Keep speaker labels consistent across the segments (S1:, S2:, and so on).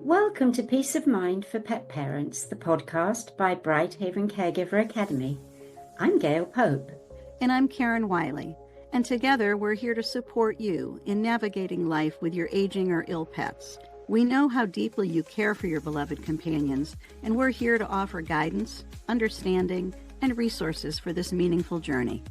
S1: Welcome to Peace of Mind for Pet Parents, the podcast by BrightHaven Caregiver Academy. I'm Gail Pope.
S2: And I'm Karen Wylie. And together we're here to support you in navigating life with your aging or ill pets. We know how deeply you care for your beloved companions, and we're here to offer guidance, understanding, and resources for this meaningful journey.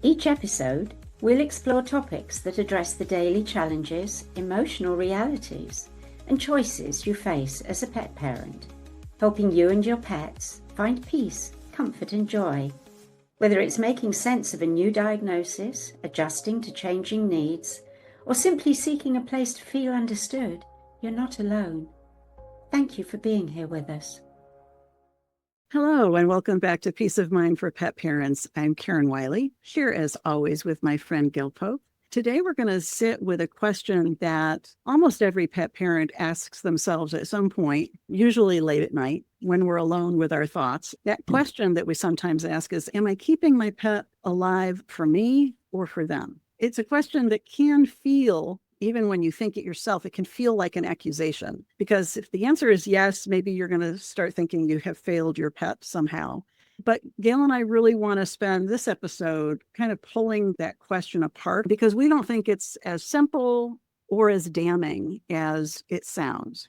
S1: Each episode, we'll explore topics that address the daily challenges, emotional realities, and choices you face as a pet parent, helping you and your pets find peace, comfort, and joy. Whether it's making sense of a new diagnosis, adjusting to changing needs, or simply seeking a place to feel understood, you're not alone. Thank you for being here with us.
S2: Hello, and welcome back to Peace of Mind for Pet Parents. I'm Karen Wylie, here as always with my friend Gail Pope. Today we're going to sit with a question that almost every pet parent asks themselves at some point, usually late at night when we're alone with our thoughts. That question that we sometimes ask is, am I keeping my pet alive for me or for them? It's a question that can feel, even when you think it yourself, it can feel like an accusation. Because if the answer is yes, maybe you're going to start thinking you have failed your pet somehow. But Gail and I really want to spend this episode kind of pulling that question apart because we don't think it's as simple or as damning as it sounds.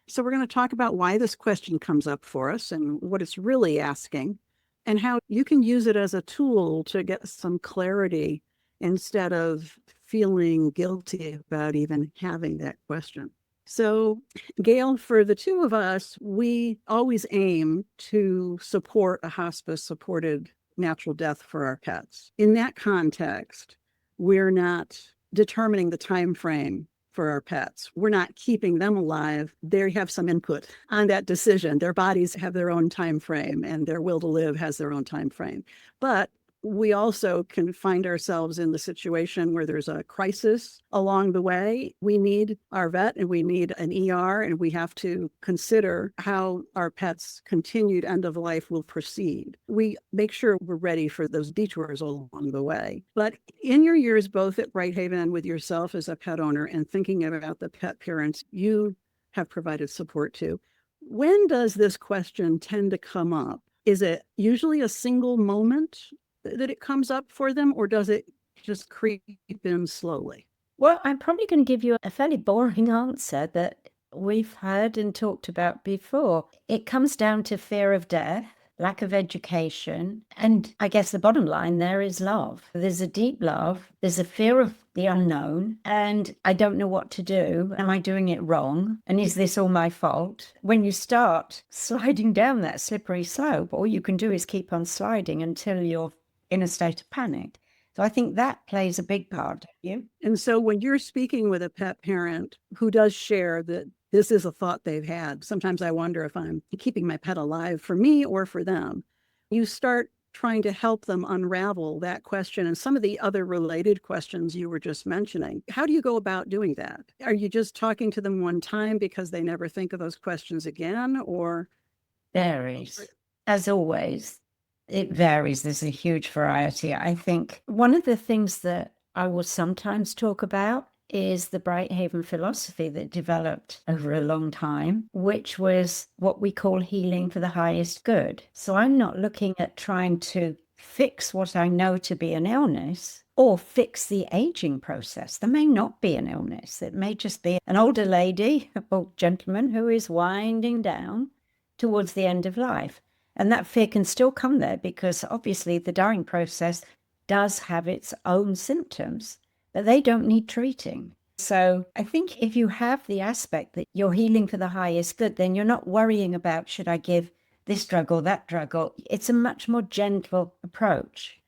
S2: So we're going to talk about why this question comes up for us and what it's really asking and how you can use it as a tool to get some clarity instead of feeling guilty about even having that question. So, Gail, for the two of us, we always aim to support a hospice-supported natural death for our pets. In that context, we're not determining the time frame for our pets. We're not keeping them alive. They have some input on that decision. Their bodies have their own time frame, and their will to live has their own time frame. But we also can find ourselves in the situation where there's a crisis along the way. We need our vet and we need an ER, and we have to consider how our pet's continued end of life will proceed. We make sure we're ready for those detours along the way. But in your years, both at BrightHaven and with yourself as a pet owner and thinking about the pet parents you have provided support to, when does this question tend to come up? Is it usually a single moment that it comes up for them, or does it just creep in slowly?
S1: Well, I'm probably going to give you a fairly boring answer that we've heard and talked about before. It comes down to fear of death, lack of education, and I guess the bottom line there is love. There's a deep love, there's a fear of the unknown, and I don't know what to do. Am I doing it wrong? And is this all my fault? When you start sliding down that slippery slope, all you can do is keep on sliding until you're in a state of panic. So I think that plays a big part. You?
S2: And so when you're speaking with a pet parent who does share that this is a thought they've had, sometimes I wonder if I'm keeping my pet alive for me or for them. You start trying to help them unravel that question and some of the other related questions you were just mentioning. How do you go about doing that? Are you just talking to them one time because they never think of those questions again, or?
S1: Varies. As always, it varies. There's a huge variety. I think one of the things that I will sometimes talk about is the BrightHaven philosophy that developed over a long time, which was what we call healing for the highest good. So I'm not looking at trying to fix what I know to be an illness or fix the aging process. There may not be an illness. It may just be an older lady or gentleman who is winding down towards the end of life. And that fear can still come there because obviously the dying process does have its own symptoms, but they don't need treating. So I think if you have the aspect that you're healing for the highest good, then you're not worrying about, should I give this drug or that drug? Or it's a much more gentle approach.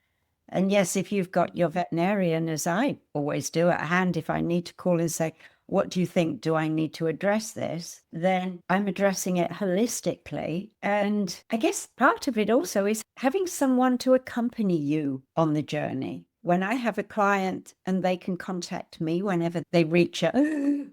S1: And yes, if you've got your veterinarian, as I always do, at hand, if I need to call and say, what do you think? Do I need to address this? Then I'm addressing it holistically. And I guess part of it also is having someone to accompany you on the journey. When I have a client and they can contact me whenever they reach a,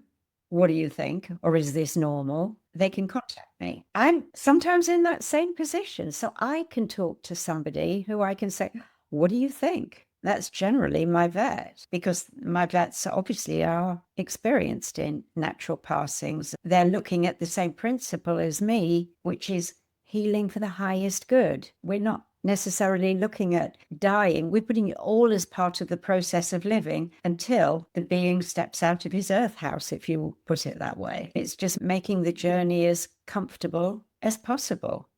S1: what do you think? Or is this normal? They can contact me. I'm sometimes in that same position. So I can talk to somebody who I can say, what do you think? That's generally my vet, because my vets obviously are experienced in natural passings. They're looking at the same principle as me, which is healing for the highest good. We're not necessarily looking at dying. We're putting it all as part of the process of living until the being steps out of his earth house, if you put it that way. It's just making the journey as comfortable as possible.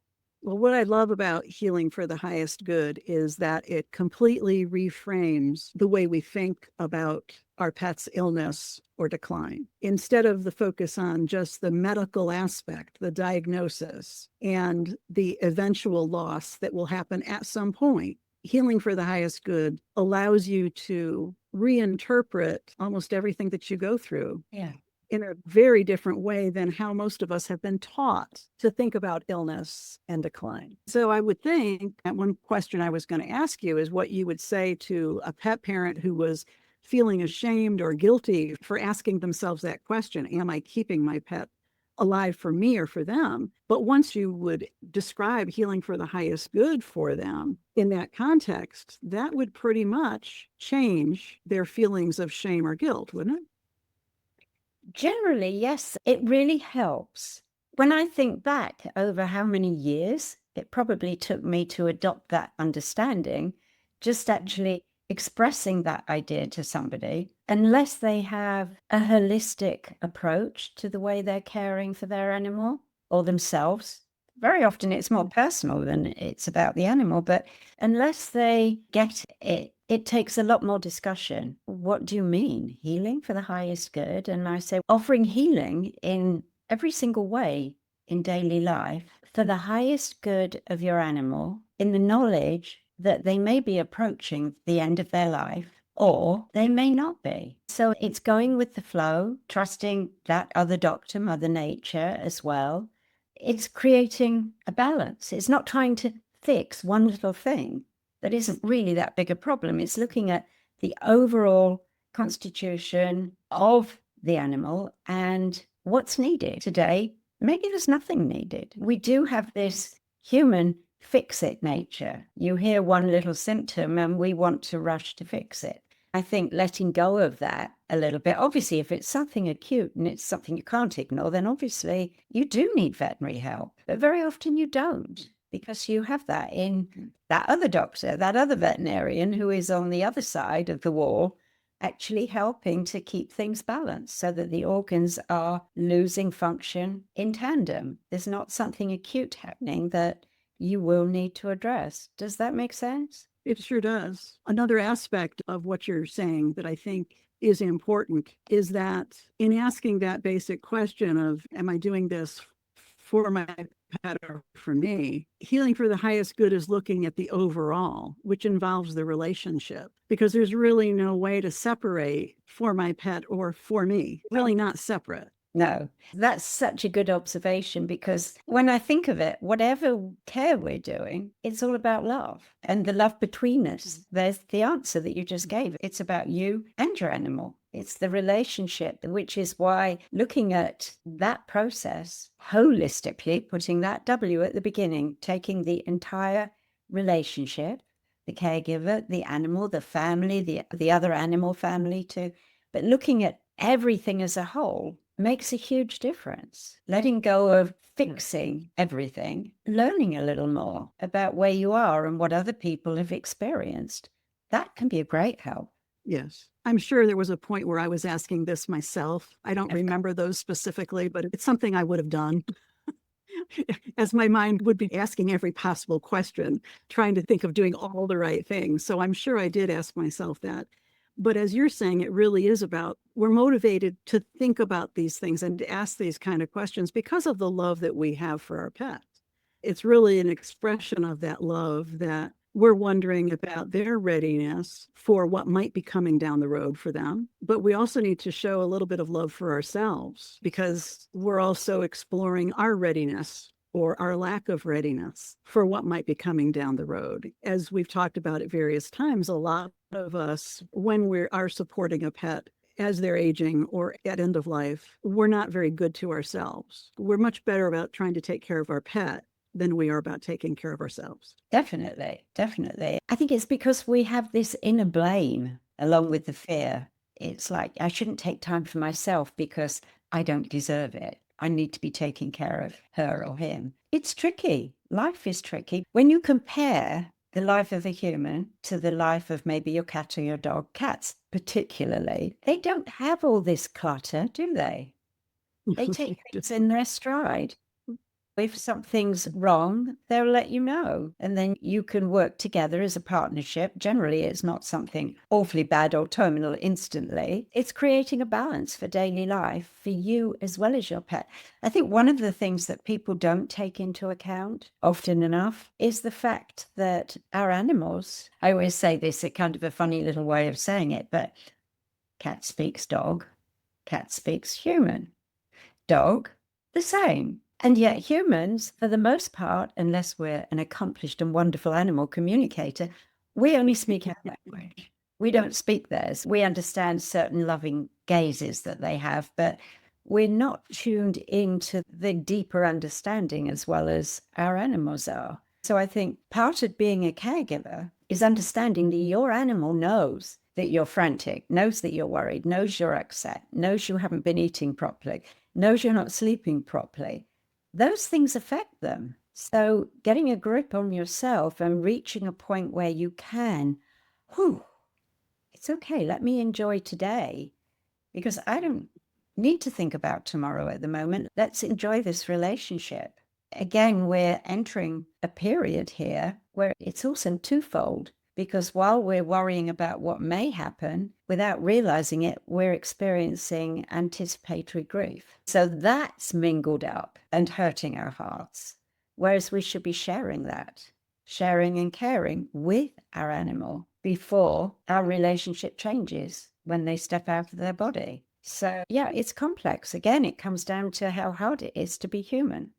S2: Well, what I love about healing for the highest good is that it completely reframes the way we think about our pet's illness or decline. Instead of the focus on just the medical aspect, the diagnosis, and the eventual loss that will happen at some point, healing for the highest good allows you to reinterpret almost everything that you go through.
S1: Yeah.
S2: In a very different way than how most of us have been taught to think about illness and decline. So I would think that one question I was going to ask you is what you would say to a pet parent who was feeling ashamed or guilty for asking themselves that question, am I keeping my pet alive for me or for them? But once you would describe healing for the highest good for them in that context, that would pretty much change their feelings of shame or guilt, wouldn't it?
S1: Generally, yes, it really helps. When I think back over how many years it probably took me to adopt that understanding, just actually expressing that idea to somebody, unless they have a holistic approach to the way they're caring for their animal or themselves. Very often it's more personal than it's about the animal, but unless they get it, it takes a lot more discussion. What do you mean? Healing for the highest good? And I say, offering healing in every single way in daily life for the highest good of your animal, in the knowledge that they may be approaching the end of their life or they may not be. So it's going with the flow, trusting that other doctor, Mother Nature, as well. It's creating a balance. It's not trying to fix one little thing that isn't really that big a problem. It's looking at the overall constitution of the animal and what's needed. Today, maybe there's nothing needed. We do have this human fix-it nature. You hear one little symptom and we want to rush to fix it. I think letting go of that a little bit, obviously, if it's something acute and it's something you can't ignore, then obviously you do need veterinary help. But very often you don't, because you have that in that other doctor, that other veterinarian who is on the other side of the wall, actually helping to keep things balanced so that the organs are losing function in tandem. There's not something acute happening that you will need to address. Does that make sense?
S2: It sure does. Another aspect of what you're saying that I think is important is that in asking that basic question of, am I doing this for my pet or for me? Healing for the highest good is looking at the overall, which involves the relationship, because there's really no way to separate for my pet or for me, really not separate.
S1: No, that's such a good observation, because when I think of it, whatever care we're doing, it's all about love and the love between us. There's the answer that you just gave. It's about you and your animal. It's the relationship, which is why looking at that process holistically, putting that W at the beginning, taking the entire relationship, the caregiver, the animal, the family, the other animal family too, but looking at everything as a whole makes a huge difference. Letting go of fixing everything, learning a little more about where you are and what other people have experienced, that can be a great help.
S2: Yes. I'm sure there was a point where I was asking this myself. I don't remember those specifically, but it's something I would have done. As my mind would be asking every possible question, trying to think of doing all the right things. So I'm sure I did ask myself that. But as you're saying, it really is about, we're motivated to think about these things and to ask these kind of questions because of the love that we have for our pets. It's really an expression of that love that we're wondering about their readiness for what might be coming down the road for them. But we also need to show a little bit of love for ourselves, because we're also exploring our readiness or our lack of readiness for what might be coming down the road. As we've talked about at various times, a lot of us, when we are supporting a pet as they're aging or at end of life, we're not very good to ourselves. We're much better about trying to take care of our pet than we are about taking care of ourselves.
S1: Definitely, definitely. I think it's because we have this inner blame along with the fear. It's like, I shouldn't take time for myself because I don't deserve it. I need to be taking care of her or him. It's tricky. Life is tricky. When you compare the life of a human to the life of maybe your cat or your dog, cats particularly, they don't have all this clutter, do they? They take things in their stride. If something's wrong, they'll let you know. And then you can work together as a partnership. Generally, it's not something awfully bad or terminal instantly. It's creating a balance for daily life for you as well as your pet. I think one of the things that people don't take into account often enough is the fact that our animals, I always say this, it's kind of a funny little way of saying it, but cat speaks dog, cat speaks human, dog, the same. And yet humans, for the most part, unless we're an accomplished and wonderful animal communicator, we only speak our language. We don't speak theirs. We understand certain loving gazes that they have, but we're not tuned into the deeper understanding as well as our animals are. So I think part of being a caregiver is understanding that your animal knows that you're frantic, knows that you're worried, knows you're upset, knows you haven't been eating properly, knows you're not sleeping properly. Those things affect them. So getting a grip on yourself and reaching a point where you can, it's okay, let me enjoy today because I don't need to think about tomorrow at the moment. Let's enjoy this relationship. Again, we're entering a period here where it's also twofold. Because while we're worrying about what may happen, without realizing it, we're experiencing anticipatory grief. So that's mingled up and hurting our hearts. Whereas we should be sharing that, sharing and caring with our animal before our relationship changes when they step out of their body. So yeah, it's complex. Again, it comes down to how hard it is to be human.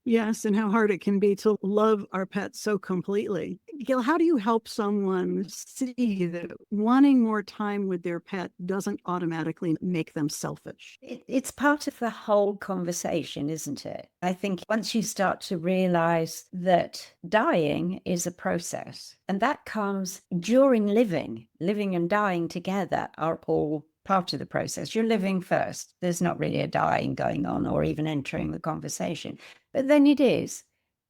S2: Yes, and how hard it can be to love our pets so completely. Gail, how do you help someone see that wanting more time with their pet doesn't automatically make them selfish?
S1: It's part of the whole conversation, isn't it? I think once you start to realize that dying is a process, and that comes during living and dying together are all part of the process. You're living first. There's not really a dying going on or even entering the conversation. But then it is.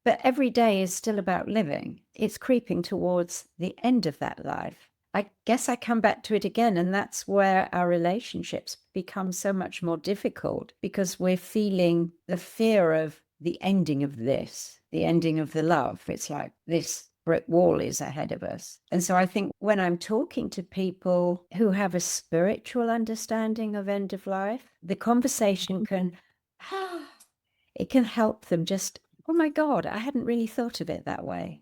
S1: But every day is still about living. It's creeping towards the end of that life. I guess I come back to it again, and that's where our relationships become so much more difficult because we're feeling the fear of the ending of this, the ending of the love. It's like this brick wall is ahead of us. And so I think when I'm talking to people who have a spiritual understanding of end of life, the conversation can it can help them just, oh my God, I hadn't really thought of it that way.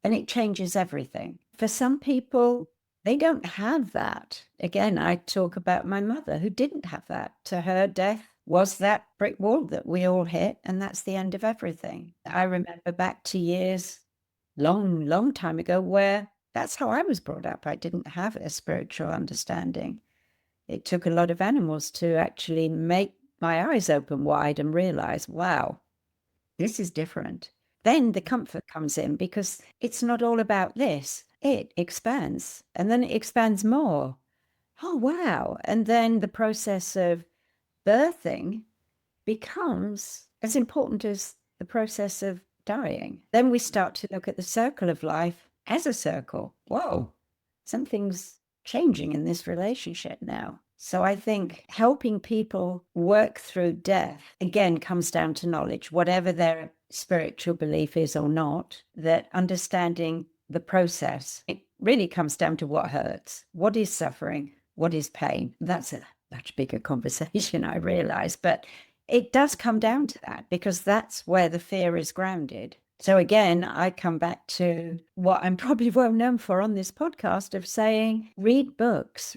S1: And it changes everything. For some people, they don't have that. Again, I talk about my mother who didn't have that. To her, death was that brick wall that we all hit, and that's the end of everything. I remember back to years, long time ago, where that's how I was brought up. I didn't have a spiritual understanding. It took a lot of animals to actually make my eyes open wide and realize, wow, this is different. Then the comfort comes in because it's not all about this. It expands and then it expands more. Oh, wow. And then the process of birthing becomes as important as the process of dying. Then we start to look at the circle of life as a circle. Whoa, something's changing in this relationship now. So I think helping people work through death, again, comes down to knowledge, whatever their spiritual belief is or not, that understanding the process, it really comes down to what hurts, what is suffering, what is pain. That's a much bigger conversation, I realize, but it does come down to that because that's where the fear is grounded. So again, I come back to what I'm probably well known for on this podcast of saying, read books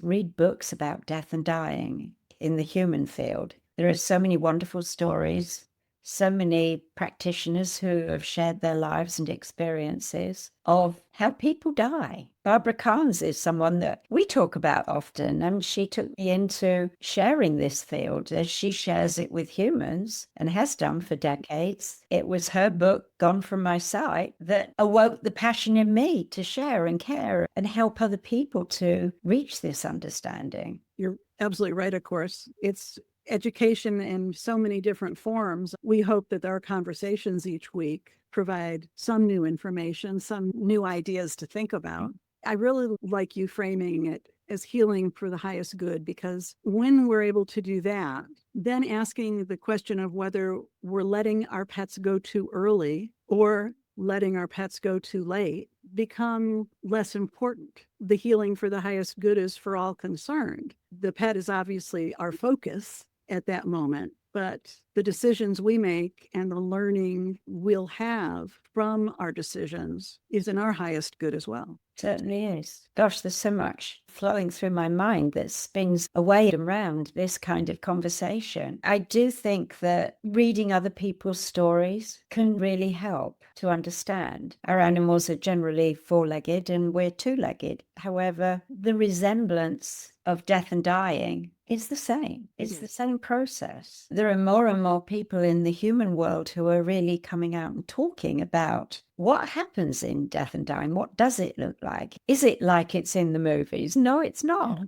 S1: about death and dying in the human field. There are so many wonderful stories, so many practitioners who have shared their lives and experiences of how people die. Barbara Carnes is someone that we talk about often, and she took me into sharing this field as she shares it with humans and has done for decades. It was her book, Gone From My Sight, that awoke the passion in me to share and care and help other people to reach this understanding.
S2: You're absolutely right, of course. It's education in so many different forms. We hope that our conversations each week provide some new information, some new ideas to think about. I really like you framing it as healing for the highest good, because when we're able to do that, then asking the question of whether we're letting our pets go too early or letting our pets go too late become less important. The healing for the highest good is for all concerned. The pet is obviously our focus at that moment, but the decisions we make and the learning we'll have from our decisions is in our highest good as well.
S1: Certainly is. Gosh, there's so much flowing through my mind that spins away around this kind of conversation. I do think that reading other people's stories can really help to understand. Our animals are generally four-legged and we're two-legged. However, the resemblance of death and dying is the same. It's the same process. There are more and more people in the human world who are really coming out and talking about what happens in death and dying. What does it look like? Is it like it's in the movies? No, it's not.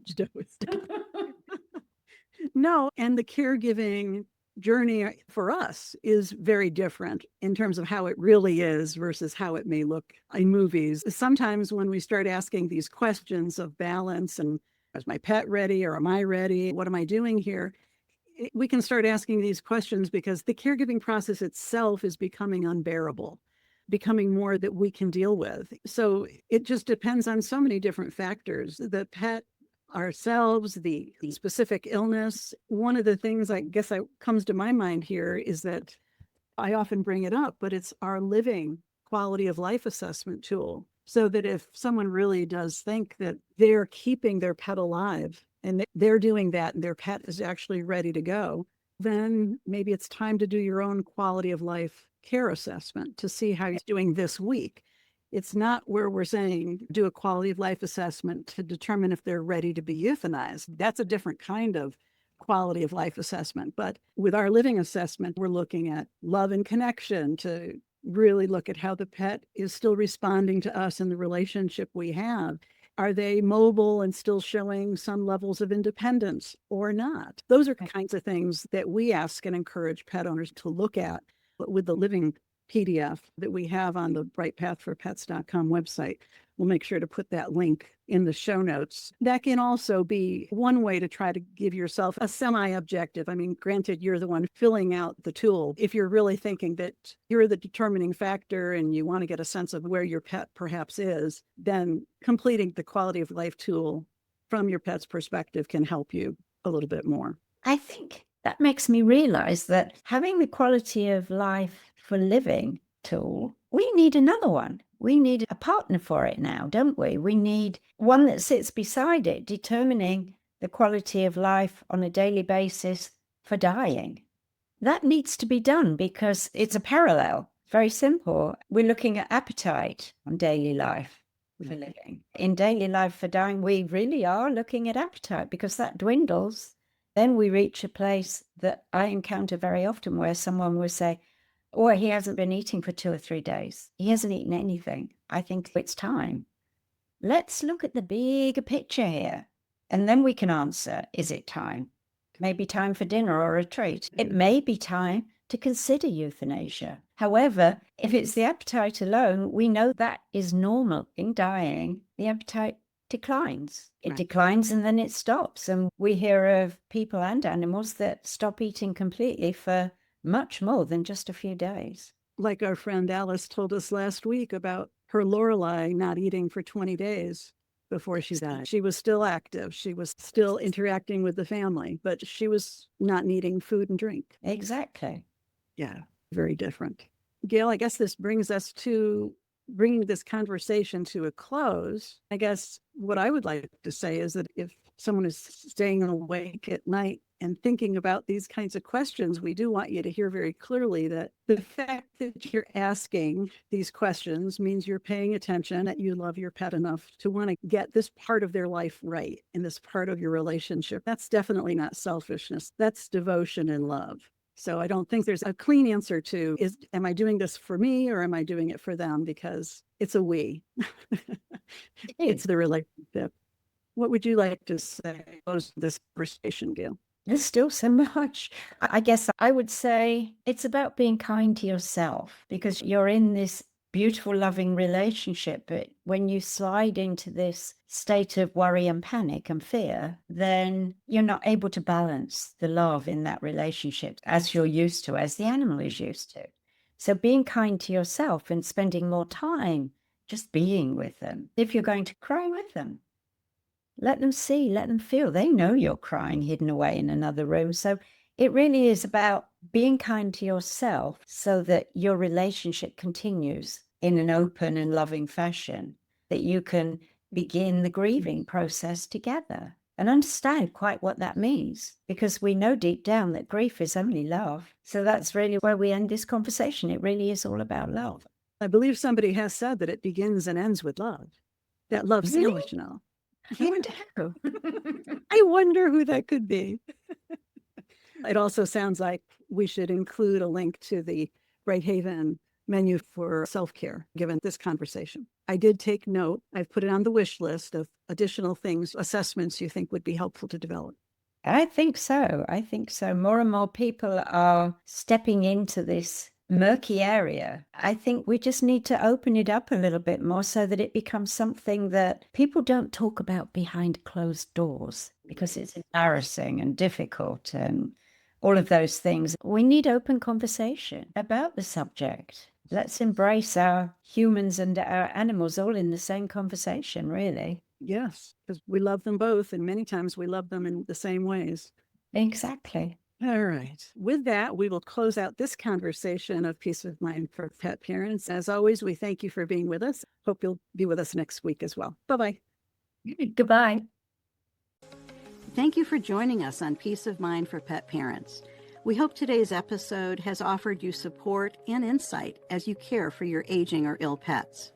S2: No, and the caregiving journey for us is very different in terms of how it really is versus how it may look in movies. Sometimes when we start asking these questions of balance and is my pet ready or am I ready? What am I doing here? We can start asking these questions because the caregiving process itself is becoming unbearable, becoming more that we can deal with. So it just depends on so many different factors. The pet, ourselves, the specific illness. One of the things I guess that comes to my mind here is that I often bring it up, but it's our living quality of life assessment tool. So that if someone really does think that they're keeping their pet alive and they're doing that and their pet is actually ready to go, then maybe it's time to do your own quality of life care assessment to see how you're doing this week. It's not where we're saying do a quality of life assessment to determine if they're ready to be euthanized. That's a different kind of quality of life assessment. But with our living assessment, we're looking at love and connection to really look at how the pet is still responding to us in the relationship we have. Are they mobile and still showing some levels of independence or not? Those are kinds of things that we ask and encourage pet owners to look at with the living PDF that we have on the brightpathforpets.com website. We'll make sure to put that link in the show notes. That can also be one way to try to give yourself a semi-objective. I mean, granted, you're the one filling out the tool. If you're really thinking that you're the determining factor and you want to get a sense of where your pet perhaps is, then completing the quality of life tool from your pet's perspective can help you a little bit more.
S1: I think that makes me realize that having the quality of life for living tool, we need another one. We need a partner for it now, don't we? We need one that sits beside it, determining the quality of life on a daily basis for dying. That needs to be done because it's a parallel. Very simple. We're looking at appetite on daily life for living. In daily life for dying, we really are looking at appetite because that dwindles. Then we reach a place that I encounter very often where someone will say, oh, he hasn't been eating for 2 or 3 days. He hasn't eaten anything. I think it's time. Let's look at the bigger picture here. And then we can answer, is it time? Maybe time for dinner or a treat. It may be time to consider euthanasia. However, if it's the appetite alone, we know that is normal. In dying, the appetite declines. It declines and then it stops. And we hear of people and animals that stop eating completely for much more than just a few days.
S2: Like our friend Alice told us last week about her Lorelei not eating for 20 days before she died. She was still active. She was still interacting with the family, but she was not needing food and drink.
S1: Exactly.
S2: Yeah, very different. Gail, I guess this brings us to bringing this conversation to a close. I guess what I would like to say is that if someone is staying awake at night and thinking about these kinds of questions, we do want you to hear very clearly that the fact that you're asking these questions means you're paying attention, that you love your pet enough to want to get this part of their life right in this part of your relationship. That's definitely not selfishness. That's devotion and love. So I don't think there's a clean answer to am I doing this for me or am I doing it for them? Because it's a we. It's the relationship. What would you like to say close this conversation, Gail?
S1: There's still so much. I guess I would say it's about being kind to yourself, because you're in this beautiful, loving relationship. But when you slide into this state of worry and panic and fear, then you're not able to balance the love in that relationship as you're used to, as the animal is used to. So being kind to yourself and spending more time just being with them. If you're going to cry with them, let them see, let them feel. They know you're crying hidden away in another room. So it really is about being kind to yourself so that your relationship continues in an open and loving fashion, that you can begin the grieving process together and understand quite what that means, because we know deep down that grief is only love. So that's really where we end this conversation. It really is all about love.
S2: I believe somebody has said that it begins and ends with love. That love sandwich, you know. I wonder who that could be. It also sounds like we should include a link to the BrightHaven menu for self-care, given this conversation. I did take note. I've put it on the wish list of additional things, assessments you think would be helpful to develop.
S1: I think so. I think so. More and more people are stepping into this murky area. I think we just need to open it up a little bit more so that it becomes something that people don't talk about behind closed doors, because it's embarrassing and difficult and all of those things. We need open conversation about the subject. Let's embrace our humans and our animals all in the same conversation, really.
S2: Yes, because we love them both, and many times we love them in the same ways.
S1: Exactly.
S2: All right. With that, we will close out this conversation of Peace of Mind for Pet Parents. As always, we thank you for being with us. Hope you'll be with us next week as well. Bye-bye.
S1: Goodbye.
S2: Thank you for joining us on Peace of Mind for Pet Parents. We hope today's episode has offered you support and insight as you care for your aging or ill pets.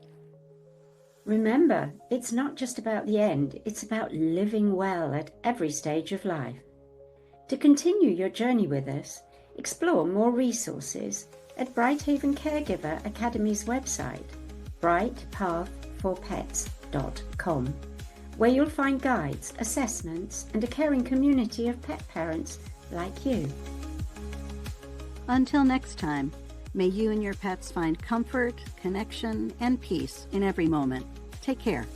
S1: Remember, it's not just about the end, it's about living well at every stage of life. To continue your journey with us, explore more resources at BrightHaven Caregiver Academy's website, brightpathforpets.com, where you'll find guides, assessments, and a caring community of pet parents like you.
S2: Until next time, may you and your pets find comfort, connection, and peace in every moment. Take care.